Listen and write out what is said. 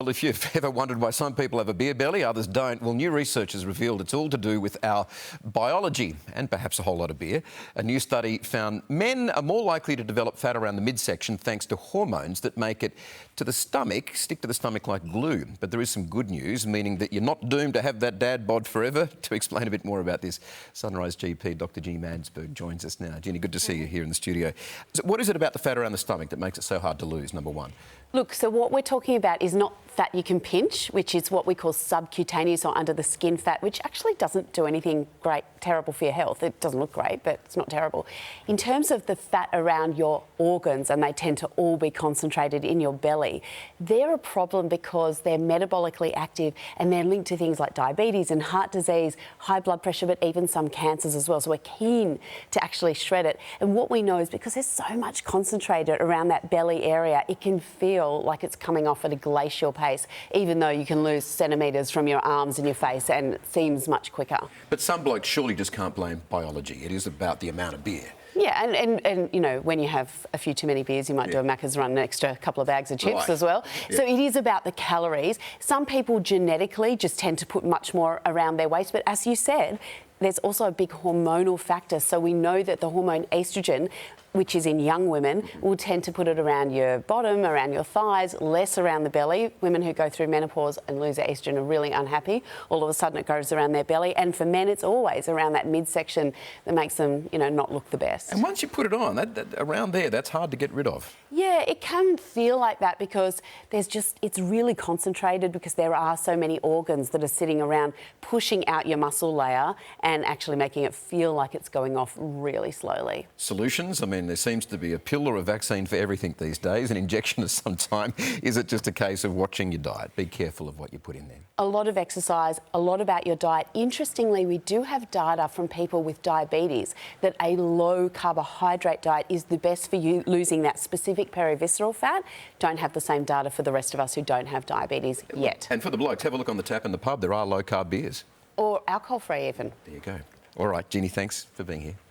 Well, if you've ever wondered why some people have a beer belly, others don't, well, new research has revealed it's all to do with our biology and perhaps a whole lot of beer. A new study found men are more likely to develop fat around the midsection thanks to hormones that make it to the stomach, stick to the stomach like glue. But there is some good news, meaning that you're not doomed to have that dad bod forever. To explain a bit more about this, Sunrise GP Dr. Ginny Mansberg joins us now. Ginny, good to see you here in the studio. So what is it about the fat around the stomach that makes it so hard to lose, number one? Look, so what we're talking about is not fat you can pinch, which is what we call subcutaneous or under the skin fat, which actually doesn't do anything great, terrible for your health. It doesn't look great, but it's not terrible. In terms of the fat around your organs, and they tend to all be concentrated in your belly, they're a problem because they're metabolically active and they're linked to things like diabetes and heart disease, high blood pressure, but even some cancers as well. So we're keen to actually shred it. And what we know is because there's so much concentrated around that belly area, it can feel like it's coming off at a glacial pace, even though you can lose centimetres from your arms and your face, and it seems much quicker. But some blokes surely just can't blame biology. It is about the amount of beer. Yeah, and you know, when you have a few too many beers, you might do a Macca's run an extra couple of bags of chips as well. Yeah. So it is about the calories. Some people genetically just tend to put much more around their waist, but as you said, there's also a big hormonal factor. So we know that the hormone estrogen, which is in young women, will tend to put it around your bottom, around your thighs, less around the belly. Women who go through menopause and lose their estrogen are really unhappy. All of a sudden it goes around their belly. And for men, it's always around that midsection that makes them, you know, not look the best. And once you put it on, around there, that's hard to get rid of. Yeah, it can feel like that because it's really concentrated because there are so many organs that are sitting around pushing out your muscle layer and actually making it feel like it's going off really slowly. Solutions? I mean, there seems to be a pill or a vaccine for everything these days, an injection of some time. Is it just a case of watching your diet? Be careful of what you put in there. A lot of exercise, a lot about your diet. Interestingly, we do have data from people with diabetes that a low carbohydrate diet is the best for you losing that specific perivisceral fat. Don't have the same data for the rest of us who don't have diabetes yet. And for the blokes, have a look on the tap in the pub. There are low-carb beers. Or alcohol-free even. There you go. All right, Ginny, thanks for being here.